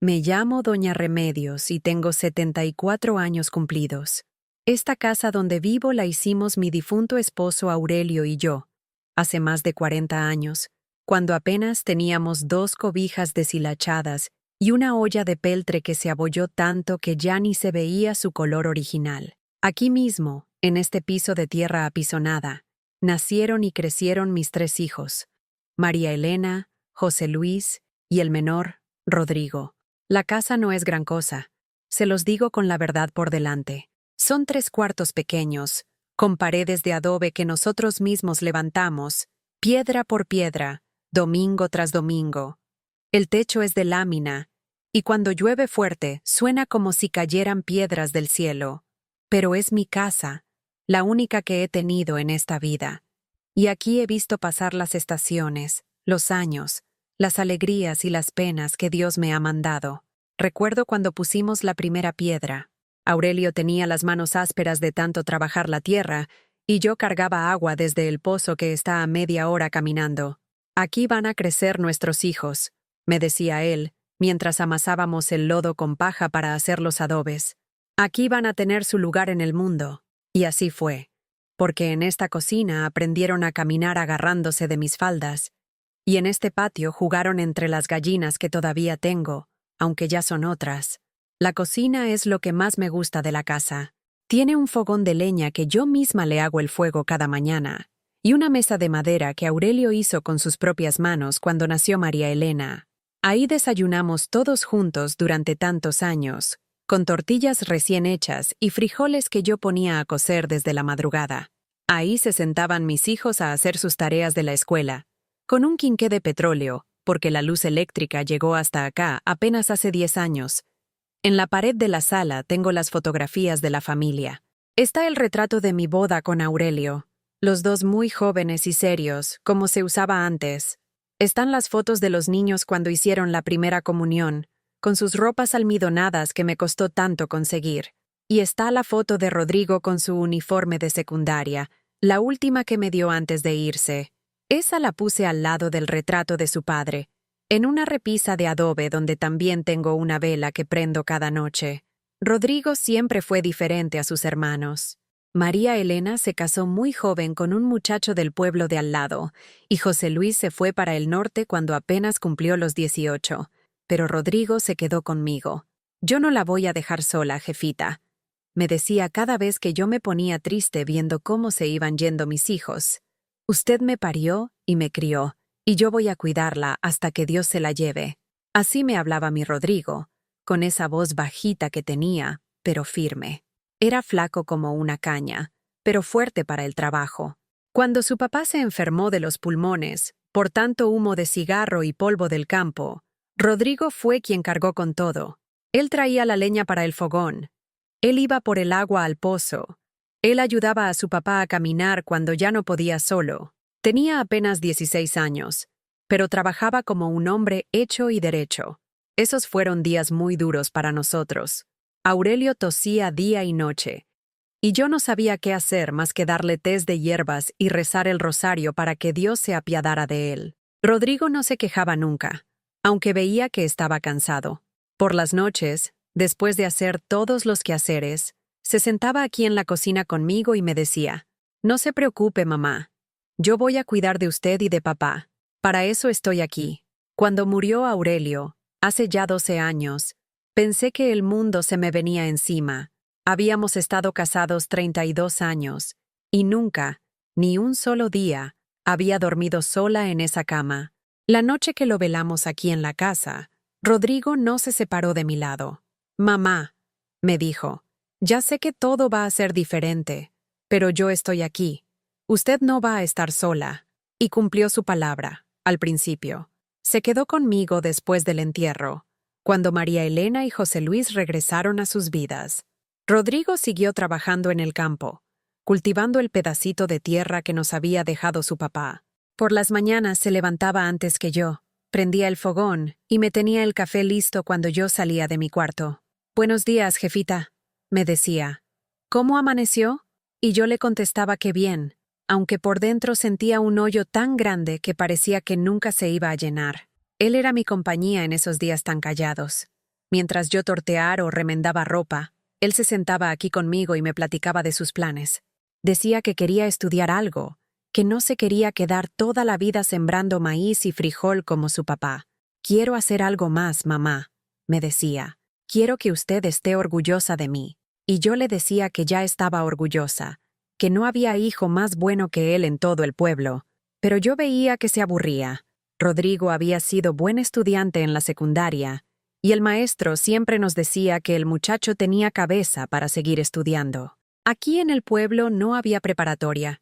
Me llamo Doña Remedios y tengo 74 años cumplidos. Esta casa donde vivo la hicimos mi difunto esposo Aurelio y yo, hace más de 40 años, cuando apenas teníamos 2 cobijas deshilachadas y una olla de peltre que se abolló tanto que ya ni se veía su color original. Aquí mismo, en este piso de tierra apisonada, nacieron y crecieron mis 3 hijos, María Elena, José Luis y el menor, Rodrigo. La casa no es gran cosa, se los digo con la verdad por delante. Son 3 cuartos pequeños, con paredes de adobe que nosotros mismos levantamos, piedra por piedra, domingo tras domingo. El techo es de lámina, y cuando llueve fuerte suena como si cayeran piedras del cielo. Pero es mi casa, la única que he tenido en esta vida. Y aquí he visto pasar las estaciones, los años, las alegrías y las penas que Dios me ha mandado. Recuerdo cuando pusimos la primera piedra. Aurelio tenía las manos ásperas de tanto trabajar la tierra, y yo cargaba agua desde el pozo que está a media hora caminando. Aquí van a crecer nuestros hijos, me decía él, mientras amasábamos el lodo con paja para hacer los adobes. Aquí van a tener su lugar en el mundo. Y así fue, porque en esta cocina aprendieron a caminar agarrándose de mis faldas, y en este patio jugaron entre las gallinas que todavía tengo, aunque ya son otras. La cocina es lo que más me gusta de la casa. Tiene un fogón de leña que yo misma le hago el fuego cada mañana, y una mesa de madera que Aurelio hizo con sus propias manos cuando nació María Elena. Ahí desayunamos todos juntos durante tantos años, con tortillas recién hechas y frijoles que yo ponía a cocer desde la madrugada. Ahí se sentaban mis hijos a hacer sus tareas de la escuela, con un quinqué de petróleo, porque la luz eléctrica llegó hasta acá apenas hace 10 años. En la pared de la sala tengo las fotografías de la familia. Está el retrato de mi boda con Aurelio, los dos muy jóvenes y serios, como se usaba antes. Están las fotos de los niños cuando hicieron la primera comunión, con sus ropas almidonadas que me costó tanto conseguir. Y está la foto de Rodrigo con su uniforme de secundaria, la última que me dio antes de irse. Esa la puse al lado del retrato de su padre, en una repisa de adobe donde también tengo una vela que prendo cada noche. Rodrigo siempre fue diferente a sus hermanos. María Elena se casó muy joven con un muchacho del pueblo de al lado, y José Luis se fue para el norte cuando apenas cumplió los 18. Pero Rodrigo se quedó conmigo. Yo no la voy a dejar sola, jefita, me decía cada vez que yo me ponía triste viendo cómo se iban yendo mis hijos. Usted me parió y me crió, y yo voy a cuidarla hasta que Dios se la lleve. Así me hablaba mi Rodrigo, con esa voz bajita que tenía, pero firme. Era flaco como una caña, pero fuerte para el trabajo. Cuando su papá se enfermó de los pulmones, por tanto humo de cigarro y polvo del campo, Rodrigo fue quien cargó con todo. Él traía la leña para el fogón. Él iba por el agua al pozo. Él ayudaba a su papá a caminar cuando ya no podía solo. Tenía apenas 16 años, pero trabajaba como un hombre hecho y derecho. Esos fueron días muy duros para nosotros. Aurelio tosía día y noche, y yo no sabía qué hacer más que darle tés de hierbas y rezar el rosario para que Dios se apiadara de él. Rodrigo no se quejaba nunca, aunque veía que estaba cansado. Por las noches, después de hacer todos los quehaceres, se sentaba aquí en la cocina conmigo y me decía: «No se preocupe, mamá. Yo voy a cuidar de usted y de papá. Para eso estoy aquí». Cuando murió Aurelio, hace ya 12 años, pensé que el mundo se me venía encima. Habíamos estado casados 32 años, y nunca, ni un solo día, había dormido sola en esa cama. La noche que lo velamos aquí en la casa, Rodrigo no se separó de mi lado. «Mamá», me dijo, «ya sé que todo va a ser diferente, pero yo estoy aquí. Usted no va a estar sola». Y cumplió su palabra, al principio. Se quedó conmigo después del entierro, cuando María Elena y José Luis regresaron a sus vidas. Rodrigo siguió trabajando en el campo, cultivando el pedacito de tierra que nos había dejado su papá. Por las mañanas se levantaba antes que yo, prendía el fogón y me tenía el café listo cuando yo salía de mi cuarto. «Buenos días, jefita», me decía. «¿Cómo amaneció?» Y yo le contestaba que bien, aunque por dentro sentía un hoyo tan grande que parecía que nunca se iba a llenar. Él era mi compañía en esos días tan callados. Mientras yo tortear o remendaba ropa, él se sentaba aquí conmigo y me platicaba de sus planes. Decía que quería estudiar algo, que no se quería quedar toda la vida sembrando maíz y frijol como su papá. Quiero hacer algo más, mamá, me decía. Quiero que usted esté orgullosa de mí. Y yo le decía que ya estaba orgullosa, que no había hijo más bueno que él en todo el pueblo. Pero yo veía que se aburría. Rodrigo había sido buen estudiante en la secundaria, y el maestro siempre nos decía que el muchacho tenía cabeza para seguir estudiando. Aquí en el pueblo no había preparatoria,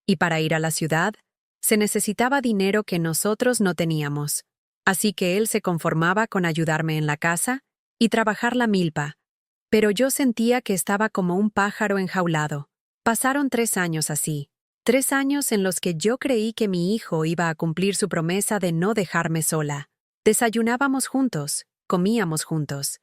y para ir a la ciudad se necesitaba dinero que nosotros no teníamos. Así que él se conformaba con ayudarme en la casa y trabajar la milpa, pero yo sentía que estaba como un pájaro enjaulado. Pasaron 3 años así, 3 años en los que yo creí que mi hijo iba a cumplir su promesa de no dejarme sola. Desayunábamos juntos, comíamos juntos,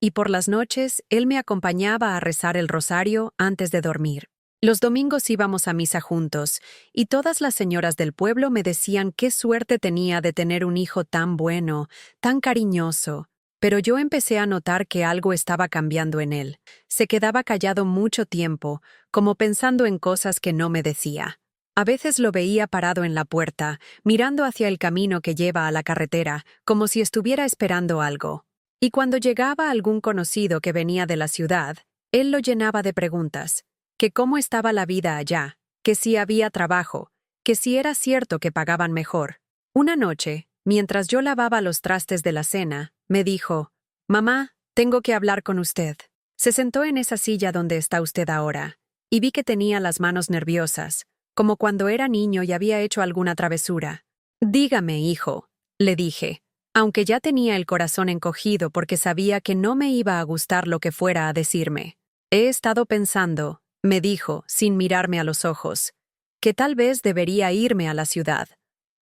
y por las noches él me acompañaba a rezar el rosario antes de dormir. Los domingos íbamos a misa juntos, y todas las señoras del pueblo me decían qué suerte tenía de tener un hijo tan bueno, tan cariñoso. Pero yo empecé a notar que algo estaba cambiando en él. Se quedaba callado mucho tiempo, como pensando en cosas que no me decía. A veces lo veía parado en la puerta, mirando hacia el camino que lleva a la carretera, como si estuviera esperando algo. Y cuando llegaba algún conocido que venía de la ciudad, él lo llenaba de preguntas. Que cómo estaba la vida allá, que si había trabajo, que si era cierto que pagaban mejor. Una noche, mientras yo lavaba los trastes de la cena, me dijo: «Mamá, tengo que hablar con usted». Se sentó en esa silla donde está usted ahora, y vi que tenía las manos nerviosas, como cuando era niño y había hecho alguna travesura. «Dígame, hijo», le dije, aunque ya tenía el corazón encogido porque sabía que no me iba a gustar lo que fuera a decirme. «He estado pensando», me dijo, sin mirarme a los ojos, «que tal vez debería irme a la ciudad.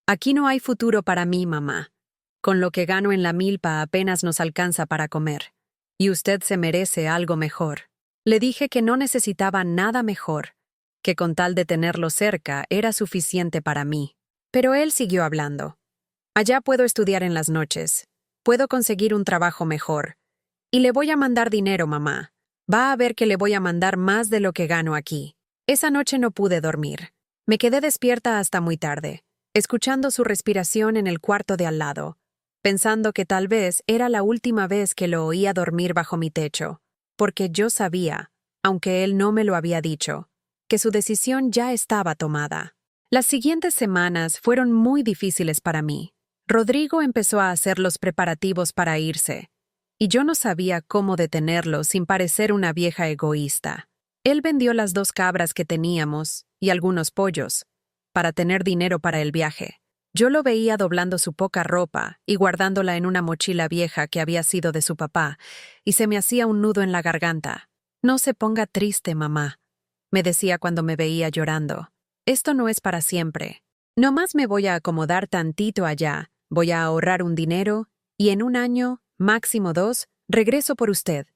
Aquí no hay futuro para mí, mamá. Con lo que gano en la milpa apenas nos alcanza para comer. Y usted se merece algo mejor». Le dije que no necesitaba nada mejor, que con tal de tenerlo cerca era suficiente para mí. Pero él siguió hablando. «Allá puedo estudiar en las noches. Puedo conseguir un trabajo mejor. Y le voy a mandar dinero, mamá. Va a ver que le voy a mandar más de lo que gano aquí». Esa noche no pude dormir. Me quedé despierta hasta muy tarde, escuchando su respiración en el cuarto de al lado, pensando que tal vez era la última vez que lo oía dormir bajo mi techo, porque yo sabía, aunque él no me lo había dicho, que su decisión ya estaba tomada. Las siguientes semanas fueron muy difíciles para mí. Rodrigo empezó a hacer los preparativos para irse, y yo no sabía cómo detenerlo sin parecer una vieja egoísta. Él vendió las 2 cabras que teníamos y algunos pollos para tener dinero para el viaje. Yo lo veía doblando su poca ropa y guardándola en una mochila vieja que había sido de su papá, y se me hacía un nudo en la garganta. «No se ponga triste, mamá», me decía cuando me veía llorando. «Esto no es para siempre. Nomás me voy a acomodar tantito allá, voy a ahorrar un dinero, y en 1 año, máximo 2, regreso por usted.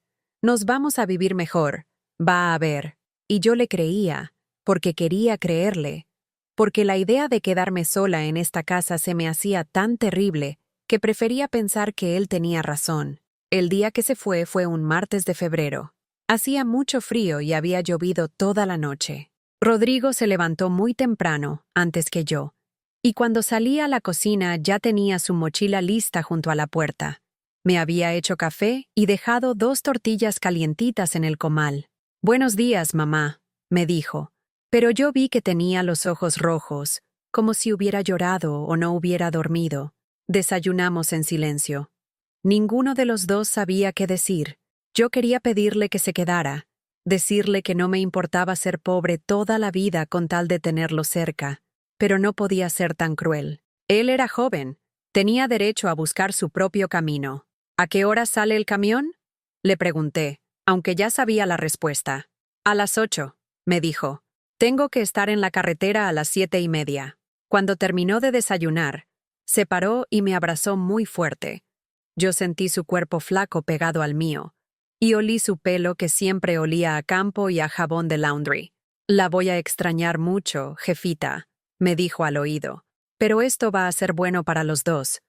Nos vamos a vivir mejor. Va a ver». Y yo le creía, porque quería creerle, porque la idea de quedarme sola en esta casa se me hacía tan terrible que prefería pensar que él tenía razón. El día que se fue un martes de febrero. Hacía mucho frío y había llovido toda la noche. Rodrigo se levantó muy temprano, antes que yo, y cuando salí a la cocina ya tenía su mochila lista junto a la puerta. Me había hecho café y dejado 2 tortillas calientitas en el comal. «Buenos días, mamá», me dijo, pero yo vi que tenía los ojos rojos, como si hubiera llorado o no hubiera dormido. Desayunamos en silencio. Ninguno de los dos sabía qué decir. Yo quería pedirle que se quedara, decirle que no me importaba ser pobre toda la vida con tal de tenerlo cerca, pero no podía ser tan cruel. Él era joven, tenía derecho a buscar su propio camino. «¿A qué hora sale el camión?», le pregunté, aunque ya sabía la respuesta. «A las 8», me dijo. «Tengo que estar en la carretera a las 7:30». Cuando terminó de desayunar, se paró y me abrazó muy fuerte. Yo sentí su cuerpo flaco pegado al mío, y olí su pelo que siempre olía a campo y a jabón de laundry. «La voy a extrañar mucho, jefita», me dijo al oído. «Pero esto va a ser bueno para los dos.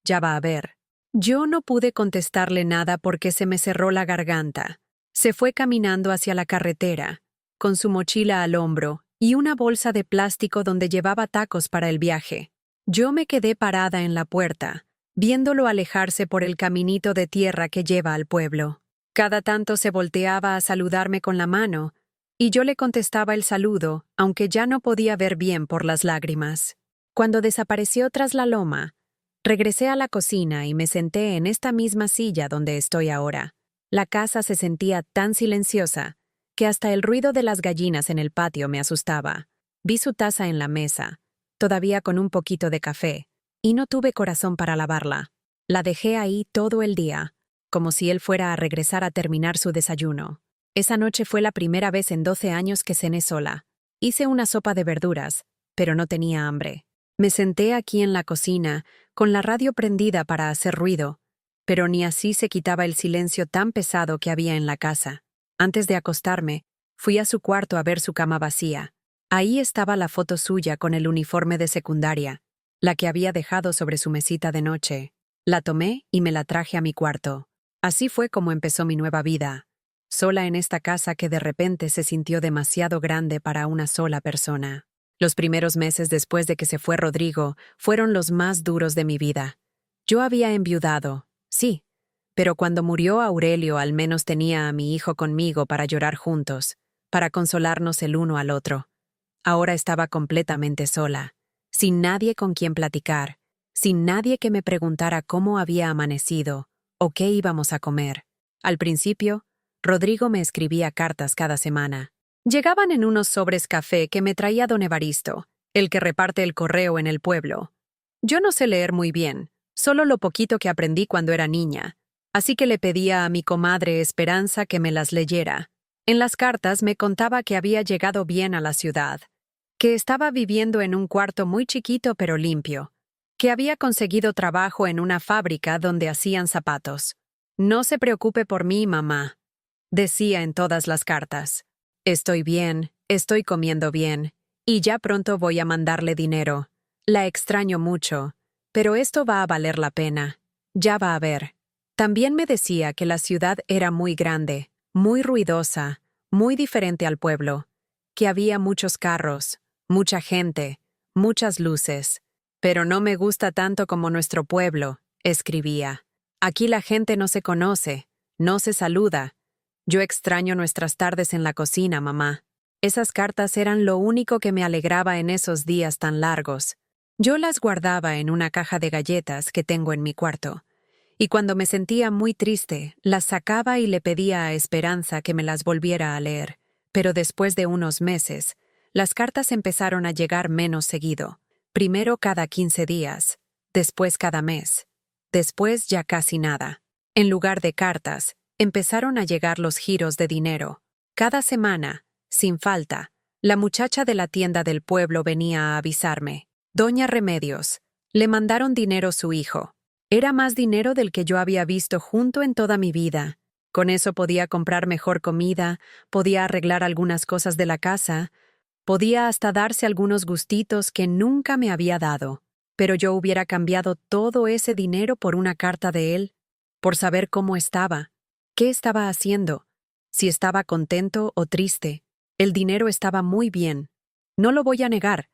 Ya va a ver». Yo no pude contestarle nada porque se me cerró la garganta. Se fue caminando hacia la carretera, con su mochila al hombro y una bolsa de plástico donde llevaba tacos para el viaje. Yo me quedé parada en la puerta, viéndolo alejarse por el caminito de tierra que lleva al pueblo. Cada tanto se volteaba a saludarme con la mano, y yo le contestaba el saludo, aunque ya no podía ver bien por las lágrimas. Cuando desapareció tras la loma, regresé a la cocina y me senté en esta misma silla donde estoy ahora. La casa se sentía tan silenciosa que hasta el ruido de las gallinas en el patio me asustaba. Vi su taza en la mesa, todavía con un poquito de café, y no tuve corazón para lavarla. La dejé ahí todo el día, como si él fuera a regresar a terminar su desayuno. Esa noche fue la primera vez en 12 años que cené sola. Hice una sopa de verduras, pero no tenía hambre. Me senté aquí en la cocina, con la radio prendida para hacer ruido, pero ni así se quitaba el silencio tan pesado que había en la casa. Antes de acostarme, fui a su cuarto a ver su cama vacía. Ahí estaba la foto suya con el uniforme de secundaria, la que había dejado sobre su mesita de noche. La tomé y me la traje a mi cuarto. Así fue como empezó mi nueva vida, sola en esta casa que de repente se sintió demasiado grande para una sola persona. Los primeros meses después de que se fue Rodrigo fueron los más duros de mi vida. Yo había enviudado, sí, pero cuando murió Aurelio al menos tenía a mi hijo conmigo para llorar juntos, para consolarnos el uno al otro. Ahora estaba completamente sola, sin nadie con quien platicar, sin nadie que me preguntara cómo había amanecido o qué íbamos a comer. Al principio, Rodrigo me escribía cartas cada semana. Llegaban en unos sobres café que me traía don Evaristo, el que reparte el correo en el pueblo. Yo no sé leer muy bien, solo lo poquito que aprendí cuando era niña, así que le pedía a mi comadre Esperanza que me las leyera. En las cartas me contaba que había llegado bien a la ciudad, que estaba viviendo en un cuarto muy chiquito pero limpio, que había conseguido trabajo en una fábrica donde hacían zapatos. «No se preocupe por mí, mamá», decía en todas las cartas. «Estoy bien, estoy comiendo bien, y ya pronto voy a mandarle dinero. La extraño mucho, pero esto va a valer la pena. Ya va a ver». También me decía que la ciudad era muy grande, muy ruidosa, muy diferente al pueblo, que había muchos carros, mucha gente, muchas luces. «Pero no me gusta tanto como nuestro pueblo», escribía. «Aquí la gente no se conoce, no se saluda. Yo extraño nuestras tardes en la cocina, mamá». Esas cartas eran lo único que me alegraba en esos días tan largos. Yo las guardaba en una caja de galletas que tengo en mi cuarto, y cuando me sentía muy triste, las sacaba y le pedía a Esperanza que me las volviera a leer. Pero después de unos meses, las cartas empezaron a llegar menos seguido. Primero cada 15 días, después cada mes, después ya casi nada. En lugar de cartas, empezaron a llegar los giros de dinero. Cada semana, sin falta, la muchacha de la tienda del pueblo venía a avisarme. «Doña Remedios, le mandaron dinero su hijo». Era más dinero del que yo había visto junto en toda mi vida. Con eso podía comprar mejor comida, podía arreglar algunas cosas de la casa, podía hasta darse algunos gustitos que nunca me había dado. Pero yo hubiera cambiado todo ese dinero por una carta de él, por saber cómo estaba, qué estaba haciendo, si estaba contento o triste. El dinero estaba muy bien, no lo voy a negar,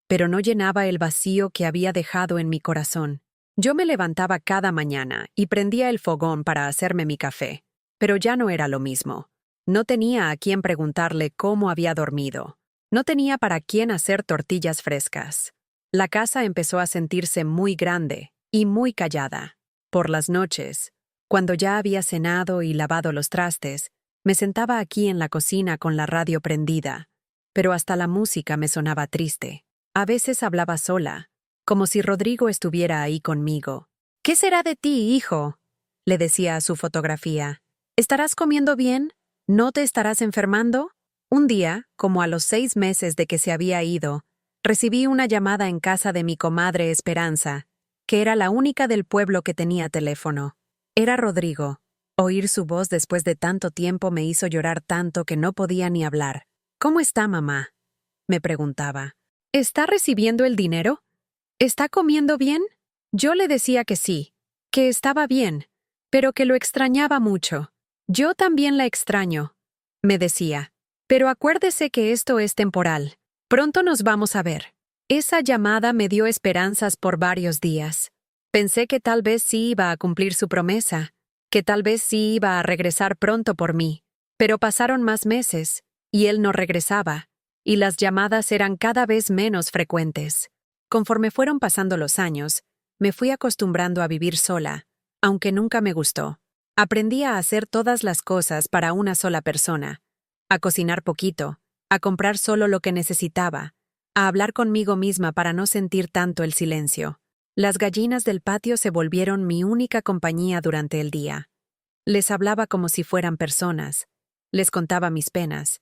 pero no llenaba el vacío que había dejado en mi corazón. Yo me levantaba cada mañana y prendía el fogón para hacerme mi café, pero ya no era lo mismo. No tenía a quién preguntarle cómo había dormido. No tenía para quién hacer tortillas frescas. La casa empezó a sentirse muy grande y muy callada. Por las noches, cuando ya había cenado y lavado los trastes, me sentaba aquí en la cocina con la radio prendida, pero hasta la música me sonaba triste. A veces hablaba sola, como si Rodrigo estuviera ahí conmigo. «¿Qué será de ti, hijo?», le decía a su fotografía. «¿Estarás comiendo bien? ¿No te estarás enfermando?». Un día, como a los 6 meses de que se había ido, recibí una llamada en casa de mi comadre Esperanza, que era la única del pueblo que tenía teléfono. Era Rodrigo. Oír su voz después de tanto tiempo me hizo llorar tanto que no podía ni hablar. «¿Cómo está, mamá?», me preguntaba. «¿Está recibiendo el dinero? ¿Está comiendo bien?». Yo le decía que sí, que estaba bien, pero que lo extrañaba mucho. Yo también la extraño, me decía. Pero acuérdese que esto es temporal. Pronto nos vamos a ver. Esa llamada me dio esperanzas por varios días. Pensé que tal vez sí iba a cumplir su promesa, que tal vez sí iba a regresar pronto por mí. Pero pasaron más meses, y él no regresaba, y las llamadas eran cada vez menos frecuentes. Conforme fueron pasando los años, me fui acostumbrando a vivir sola, aunque nunca me gustó. Aprendí a hacer todas las cosas para una sola persona, a cocinar poquito, a comprar solo lo que necesitaba, a hablar conmigo misma para no sentir tanto el silencio. Las gallinas del patio se volvieron mi única compañía durante el día. Les hablaba como si fueran personas, les contaba mis penas,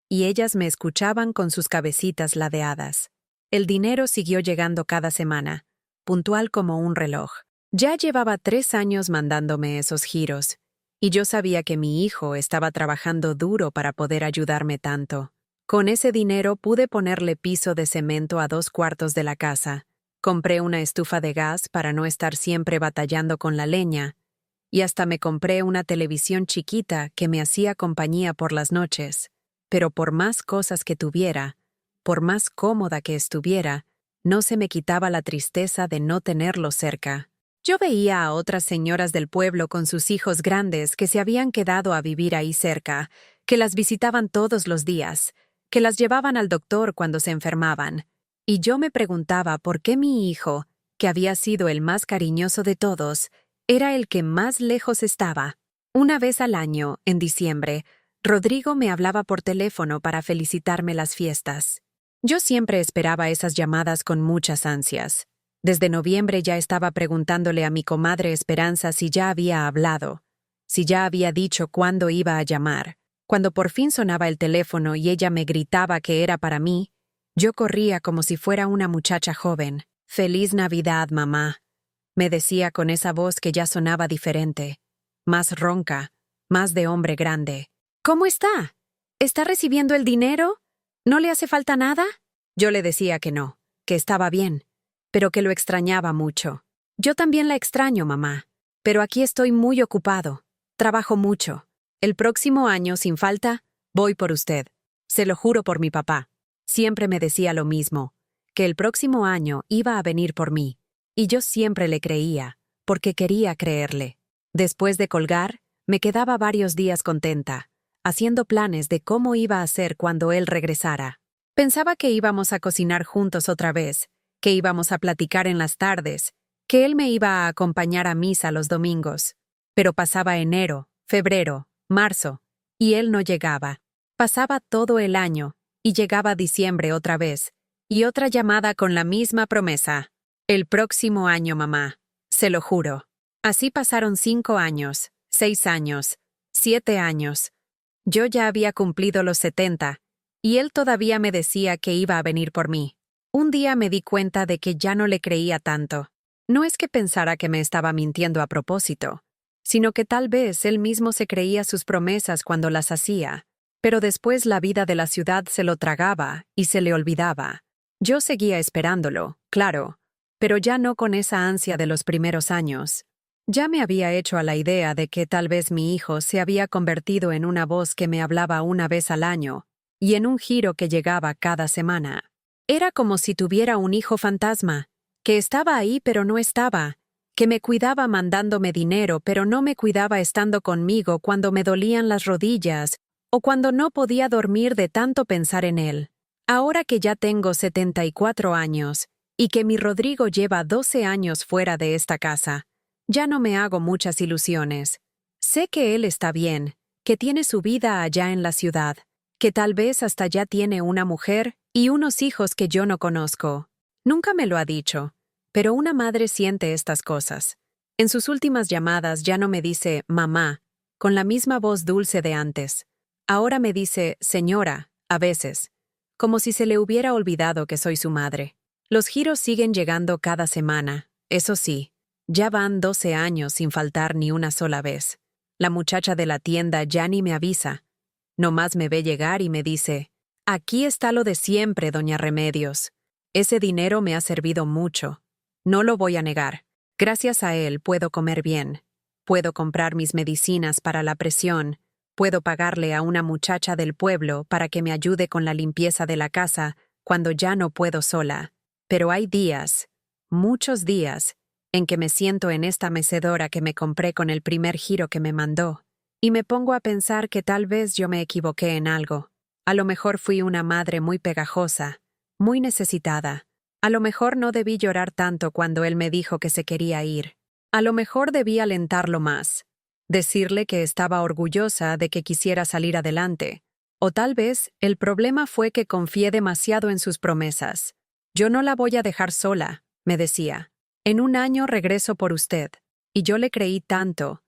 y ellas me escuchaban con sus cabecitas ladeadas. El dinero siguió llegando cada semana, puntual como un reloj. Ya llevaba 3 años mandándome esos giros, y yo sabía que mi hijo estaba trabajando duro para poder ayudarme tanto. Con ese dinero pude ponerle piso de cemento a 2 cuartos de la casa, compré una estufa de gas para no estar siempre batallando con la leña, y hasta me compré una televisión chiquita que me hacía compañía por las noches. Pero por más cosas que tuviera, por más cómoda que estuviera, no se me quitaba la tristeza de no tenerlo cerca. Yo veía a otras señoras del pueblo con sus hijos grandes que se habían quedado a vivir ahí cerca, que las visitaban todos los días, que las llevaban al doctor cuando se enfermaban. Y yo me preguntaba por qué mi hijo, que había sido el más cariñoso de todos, era el que más lejos estaba. Una vez al año, en diciembre, Rodrigo me hablaba por teléfono para felicitarme las fiestas. Yo siempre esperaba esas llamadas con muchas ansias. Desde noviembre ya estaba preguntándole a mi comadre Esperanza si ya había hablado, si ya había dicho cuándo iba a llamar. Cuando por fin sonaba el teléfono y ella me gritaba que era para mí, yo corría como si fuera una muchacha joven. «Feliz Navidad, mamá», me decía con esa voz que ya sonaba diferente, más ronca, más de hombre grande. «¿Cómo está? ¿Está recibiendo el dinero? ¿No le hace falta nada?» Yo le decía que no, que estaba bien, pero que lo extrañaba mucho. «Yo también la extraño, mamá, pero aquí estoy muy ocupado. Trabajo mucho. El próximo año, sin falta, voy por usted. Se lo juro por mi papá». Siempre me decía lo mismo, que el próximo año iba a venir por mí, y yo siempre le creía, porque quería creerle. Después de colgar, me quedaba varios días contenta, haciendo planes de cómo iba a ser cuando él regresara. Pensaba que íbamos a cocinar juntos otra vez, que íbamos a platicar en las tardes, que él me iba a acompañar a misa los domingos. Pero pasaba enero, febrero, marzo, y él no llegaba. Pasaba todo el año, y llegaba diciembre otra vez, y otra llamada con la misma promesa. «El próximo año, mamá, se lo juro». Así pasaron 5 años, 6 años, 7 años. Yo ya había cumplido los 70, y él todavía me decía que iba a venir por mí. Un día me di cuenta de que ya no le creía tanto. No es que pensara que me estaba mintiendo a propósito, sino que tal vez él mismo se creía sus promesas cuando las hacía, pero después la vida de la ciudad se lo tragaba y se le olvidaba. Yo seguía esperándolo, claro, pero ya no con esa ansia de los primeros años. Ya me había hecho a la idea de que tal vez mi hijo se había convertido en una voz que me hablaba una vez al año, y en un giro que llegaba cada semana. Era como si tuviera un hijo fantasma, que estaba ahí pero no estaba, que me cuidaba mandándome dinero pero no me cuidaba estando conmigo cuando me dolían las rodillas o cuando no podía dormir de tanto pensar en él. Ahora que ya tengo 74 años y que mi Rodrigo lleva 12 años fuera de esta casa, ya no me hago muchas ilusiones. Sé que él está bien, que tiene su vida allá en la ciudad, que tal vez hasta ya tiene una mujer y unos hijos que yo no conozco. Nunca me lo ha dicho, pero una madre siente estas cosas. En sus últimas llamadas ya no me dice «mamá», con la misma voz dulce de antes. Ahora me dice «señora», a veces, como si se le hubiera olvidado que soy su madre. Los giros siguen llegando cada semana, eso sí. Ya van 12 años sin faltar ni una sola vez. La muchacha de la tienda ya ni me avisa. Nomás me ve llegar y me dice, «Aquí está lo de siempre, doña Remedios. Ese dinero me ha servido mucho. No lo voy a negar. Gracias a él puedo comer bien, puedo comprar mis medicinas para la presión, puedo pagarle a una muchacha del pueblo para que me ayude con la limpieza de la casa cuando ya no puedo sola. Pero hay días, muchos días, en que me siento en esta mecedora que me compré con el primer giro que me mandó, y me pongo a pensar que tal vez yo me equivoqué en algo. A lo mejor fui una madre muy pegajosa, muy necesitada. A lo mejor no debí llorar tanto cuando él me dijo que se quería ir. A lo mejor debí alentarlo más, decirle que estaba orgullosa de que quisiera salir adelante. O tal vez el problema fue que confié demasiado en sus promesas. Yo no la voy a dejar sola, me decía. En 1 año regreso por usted. Y yo le creí tanto,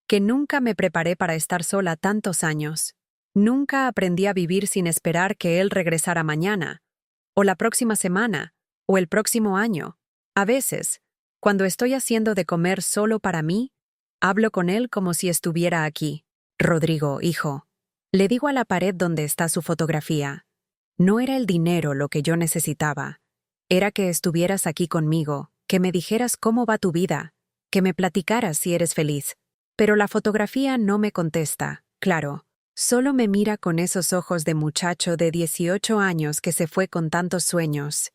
que nunca me preparé para estar sola tantos años. Nunca aprendí a vivir sin esperar que él regresara mañana, o la próxima semana, o el próximo año. A veces, cuando estoy haciendo de comer solo para mí, hablo con él como si estuviera aquí. Rodrigo, hijo, le digo a la pared donde está su fotografía. No era el dinero lo que yo necesitaba. Era que estuvieras aquí conmigo, que me dijeras cómo va tu vida, que me platicaras si eres feliz. Pero la fotografía no me contesta, claro. Solo me mira con esos ojos de muchacho de 18 años que se fue con tantos sueños.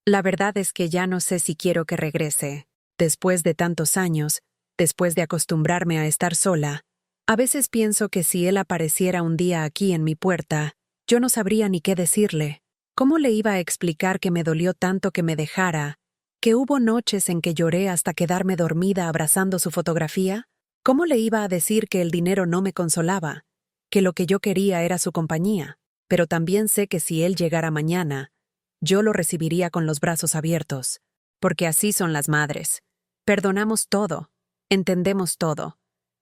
La verdad es que ya no sé si quiero que regrese. Después de tantos años, después de acostumbrarme a estar sola, a veces pienso que si él apareciera un día aquí en mi puerta, yo no sabría ni qué decirle. ¿Cómo le iba a explicar que me dolió tanto que me dejara? ¿Que hubo noches en que lloré hasta quedarme dormida abrazando su fotografía? ¿Cómo le iba a decir que el dinero no me consolaba? Que lo que yo quería era su compañía, pero también sé que si él llegara mañana, yo lo recibiría con los brazos abiertos, porque así son las madres. Perdonamos todo, entendemos todo,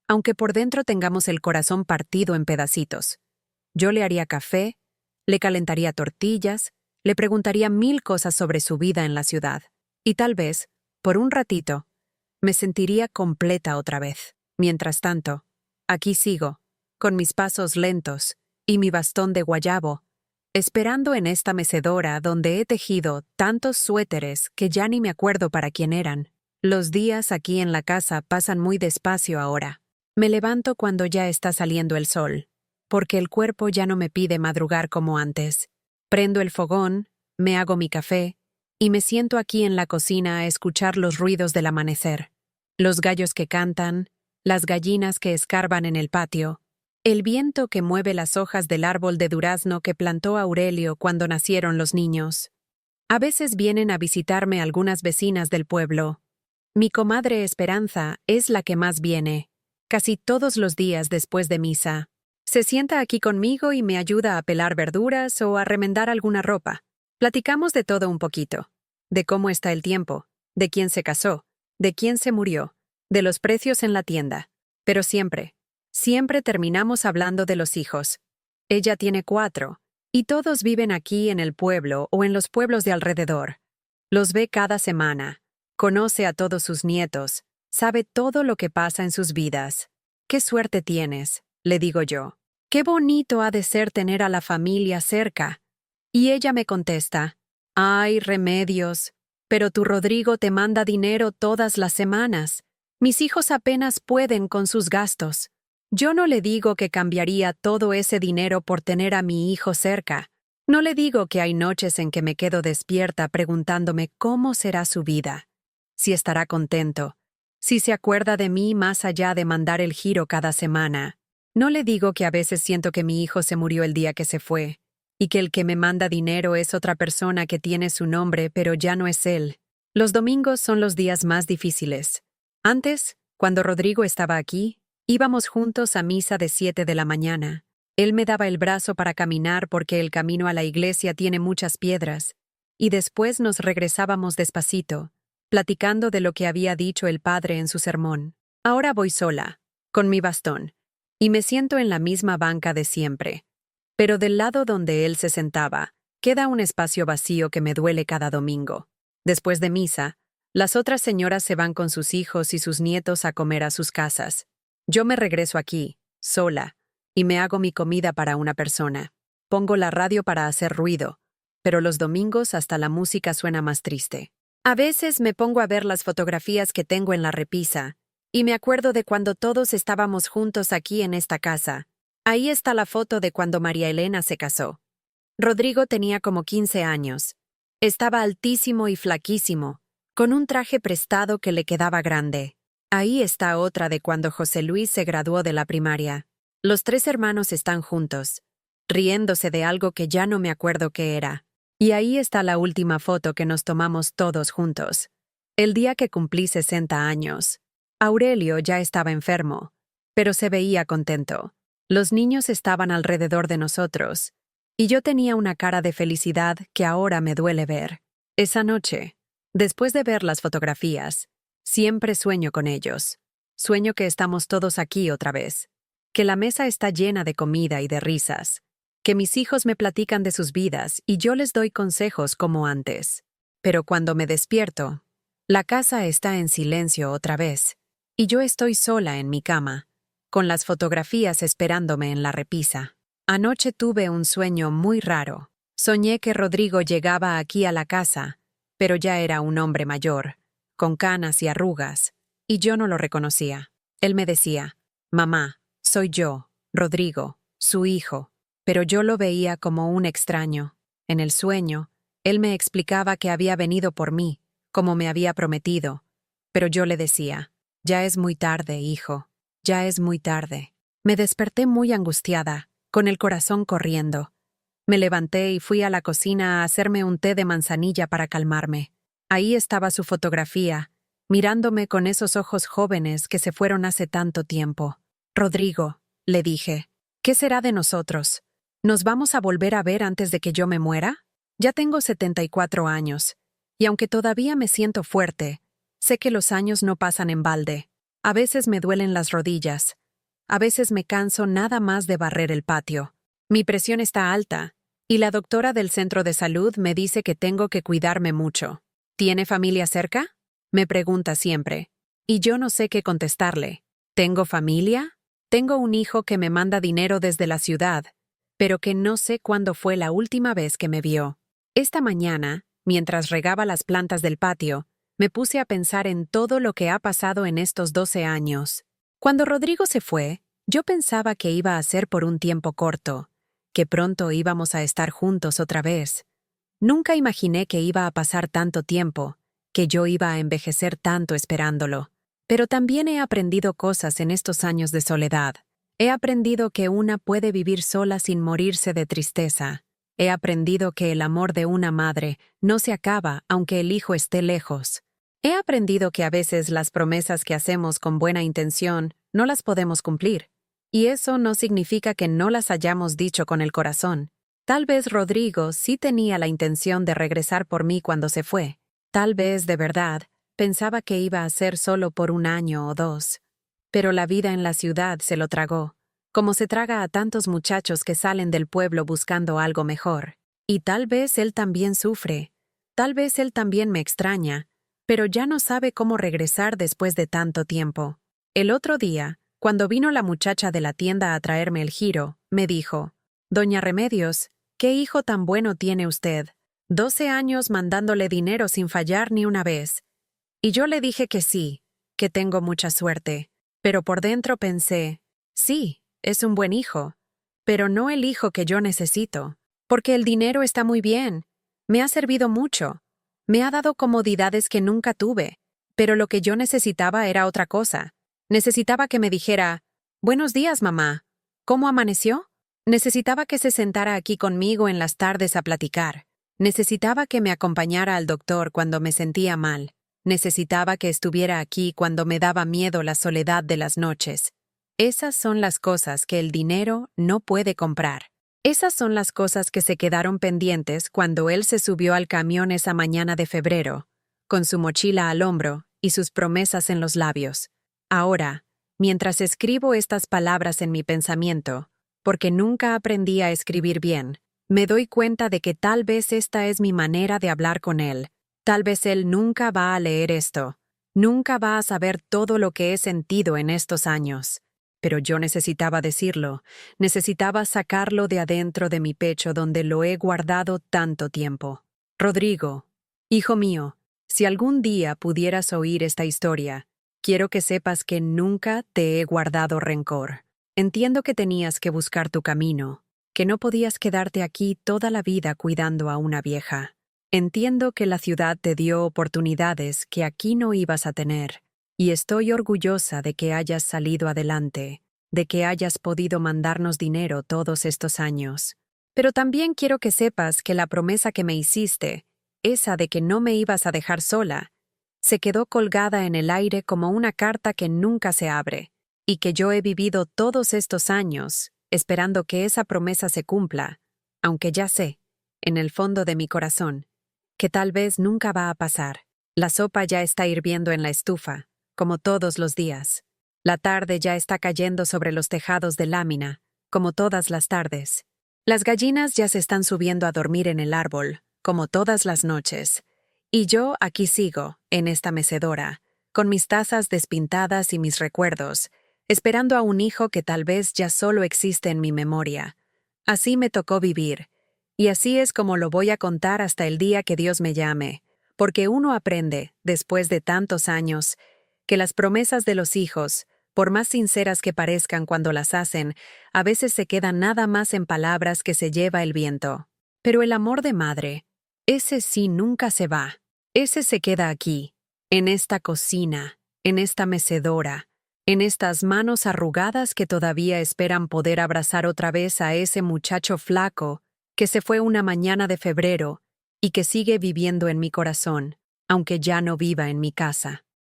aunque por dentro tengamos el corazón partido en pedacitos. Yo le haría café, le calentaría tortillas, le preguntaría 1000 cosas sobre su vida en la ciudad, y tal vez, por un ratito, me sentiría completa otra vez. Mientras tanto, aquí sigo, con mis pasos lentos y mi bastón de guayabo, esperando en esta mecedora donde he tejido tantos suéteres que ya ni me acuerdo para quién eran. Los días aquí en la casa pasan muy despacio ahora. Me levanto cuando ya está saliendo el sol, porque el cuerpo ya no me pide madrugar como antes. Prendo el fogón, me hago mi café, y me siento aquí en la cocina a escuchar los ruidos del amanecer. Los gallos que cantan, las gallinas que escarban en el patio, el viento que mueve las hojas del árbol de durazno que plantó Aurelio cuando nacieron los niños. A veces vienen a visitarme algunas vecinas del pueblo. Mi comadre Esperanza es la que más viene, casi todos los días después de misa. Se sienta aquí conmigo y me ayuda a pelar verduras o a remendar alguna ropa. Platicamos de todo un poquito, de cómo está el tiempo, de quién se casó, de quién se murió, de los precios en la tienda. Pero siempre terminamos hablando de los hijos. Ella tiene 4, y todos viven aquí en el pueblo o en los pueblos de alrededor. Los ve cada semana, conoce a todos sus nietos, sabe todo lo que pasa en sus vidas. «Qué suerte tienes», le digo yo. «Qué bonito ha de ser tener a la familia cerca». Y ella me contesta, «Ay, remedios, pero tu Rodrigo te manda dinero todas las semanas. Mis hijos apenas pueden con sus gastos». Yo no le digo que cambiaría todo ese dinero por tener a mi hijo cerca. No le digo que hay noches en que me quedo despierta preguntándome cómo será su vida, si estará contento, si se acuerda de mí más allá de mandar el giro cada semana. No le digo que a veces siento que mi hijo se murió el día que se fue, y que el que me manda dinero es otra persona que tiene su nombre pero ya no es él. Los domingos son los días más difíciles. Antes, cuando Rodrigo estaba aquí, íbamos juntos a misa de 7 de la mañana. Él me daba el brazo para caminar porque el camino a la iglesia tiene muchas piedras, y después nos regresábamos despacito, platicando de lo que había dicho el padre en su sermón. Ahora voy sola, con mi bastón, y me siento en la misma banca de siempre. Pero del lado donde él se sentaba, queda un espacio vacío que me duele cada domingo. Después de misa, las otras señoras se van con sus hijos y sus nietos a comer a sus casas. Yo me regreso aquí, sola, y me hago mi comida para una persona. Pongo la radio para hacer ruido, pero los domingos hasta la música suena más triste. A veces me pongo a ver las fotografías que tengo en la repisa, y me acuerdo de cuando todos estábamos juntos aquí en esta casa. Ahí está la foto de cuando María Elena se casó. Rodrigo tenía como 15 años. Estaba altísimo y flaquísimo, con un traje prestado que le quedaba grande. Ahí está otra de cuando José Luis se graduó de la primaria. Los tres hermanos están juntos, riéndose de algo que ya no me acuerdo qué era. Y ahí está la última foto que nos tomamos todos juntos. El día que cumplí 60 años. Aurelio ya estaba enfermo, pero se veía contento. Los niños estaban alrededor de nosotros, y yo tenía una cara de felicidad que ahora me duele ver. Esa noche, después de ver las fotografías, siempre sueño con ellos. Sueño que estamos todos aquí otra vez, que la mesa está llena de comida y de risas, que mis hijos me platican de sus vidas y yo les doy consejos como antes. Pero cuando me despierto, la casa está en silencio otra vez, y yo estoy sola en mi cama, con las fotografías esperándome en la repisa. Anoche tuve un sueño muy raro. Soñé que Rodrigo llegaba aquí a la casa, pero ya era un hombre mayor, con canas y arrugas, y yo no lo reconocía. Él me decía, «Mamá, soy yo, Rodrigo, su hijo», pero yo lo veía como un extraño. En el sueño, él me explicaba que había venido por mí, como me había prometido, pero yo le decía, «Ya es muy tarde, hijo, ya es muy tarde». Me desperté muy angustiada, con el corazón corriendo. Me levanté y fui a la cocina a hacerme un té de manzanilla para calmarme. Ahí estaba su fotografía, mirándome con esos ojos jóvenes que se fueron hace tanto tiempo. «Rodrigo», le dije, «¿qué será de nosotros? ¿Nos vamos a volver a ver antes de que yo me muera? Ya tengo 74 años, y aunque todavía me siento fuerte, sé que los años no pasan en balde. A veces me duelen las rodillas. A veces me canso nada más de barrer el patio. Mi presión está alta, y la doctora del centro de salud me dice que tengo que cuidarme mucho. ¿Tiene familia cerca?, me pregunta siempre. Y yo no sé qué contestarle. ¿Tengo familia? Tengo un hijo que me manda dinero desde la ciudad, pero que no sé cuándo fue la última vez que me vio. Esta mañana, mientras regaba las plantas del patio, me puse a pensar en todo lo que ha pasado en estos 12 años. Cuando Rodrigo se fue, yo pensaba que iba a ser por un tiempo corto, que pronto íbamos a estar juntos otra vez. Nunca imaginé que iba a pasar tanto tiempo, que yo iba a envejecer tanto esperándolo. Pero también he aprendido cosas en estos años de soledad. He aprendido que una puede vivir sola sin morirse de tristeza. He aprendido que el amor de una madre no se acaba aunque el hijo esté lejos. He aprendido que a veces las promesas que hacemos con buena intención no las podemos cumplir. Y eso no significa que no las hayamos dicho con el corazón. Tal vez Rodrigo sí tenía la intención de regresar por mí cuando se fue. Tal vez, de verdad, pensaba que iba a ser solo por 1 año o 2. Pero la vida en la ciudad se lo tragó, como se traga a tantos muchachos que salen del pueblo buscando algo mejor. Y tal vez él también sufre. Tal vez él también me extraña, pero ya no sabe cómo regresar después de tanto tiempo. El otro día, cuando vino la muchacha de la tienda a traerme el giro, me dijo, «Doña Remedios, ¿qué hijo tan bueno tiene usted? 12 años mandándole dinero sin fallar ni una vez». Y yo le dije que sí, que tengo mucha suerte. Pero por dentro pensé, sí, es un buen hijo, pero no el hijo que yo necesito. Porque el dinero está muy bien. Me ha servido mucho. Me ha dado comodidades que nunca tuve. Pero lo que yo necesitaba era otra cosa. Necesitaba que me dijera, «Buenos días, mamá. ¿Cómo amaneció?». Necesitaba que se sentara aquí conmigo en las tardes a platicar. Necesitaba que me acompañara al doctor cuando me sentía mal. Necesitaba que estuviera aquí cuando me daba miedo la soledad de las noches. Esas son las cosas que el dinero no puede comprar. Esas son las cosas que se quedaron pendientes cuando él se subió al camión esa mañana de febrero, con su mochila al hombro y sus promesas en los labios. Ahora, mientras escribo estas palabras en mi pensamiento, porque nunca aprendí a escribir bien, me doy cuenta de que tal vez esta es mi manera de hablar con él. Tal vez él nunca va a leer esto, nunca va a saber todo lo que he sentido en estos años. Pero yo necesitaba decirlo, necesitaba sacarlo de adentro de mi pecho donde lo he guardado tanto tiempo. Rodrigo, hijo mío, Si algún día pudieras oír esta historia, quiero que sepas que nunca te he guardado rencor. Entiendo que tenías que buscar tu camino, que no podías quedarte aquí toda la vida cuidando a una vieja. Entiendo que la ciudad te dio oportunidades que aquí no ibas a tener, y estoy orgullosa de que hayas salido adelante, de que hayas podido mandarnos dinero todos estos años. Pero también quiero que sepas que la promesa que me hiciste, esa de que no me ibas a dejar sola, se quedó colgada en el aire como una carta que nunca se abre, y que yo he vivido todos estos años esperando que esa promesa se cumpla, aunque ya sé, en el fondo de mi corazón, que tal vez nunca va a pasar. La sopa ya está hirviendo en la estufa, como todos los días. La tarde ya está cayendo sobre los tejados de lámina, como todas las tardes. Las gallinas ya se están subiendo a dormir en el árbol, como todas las noches. Y yo aquí sigo, en esta mecedora, con mis tazas despintadas y mis recuerdos, esperando a un hijo que tal vez ya solo existe en mi memoria. Así me tocó vivir, y así es como lo voy a contar hasta el día que Dios me llame, porque uno aprende, después de tantos años, que las promesas de los hijos, por más sinceras que parezcan cuando las hacen, a veces se quedan nada más en palabras que se lleva el viento. Pero el amor de madre, ese sí nunca se va. Ese se queda aquí, en esta cocina, en esta mecedora, en estas manos arrugadas que todavía esperan poder abrazar otra vez a ese muchacho flaco que se fue una mañana de febrero y que sigue viviendo en mi corazón, aunque ya no viva en mi casa.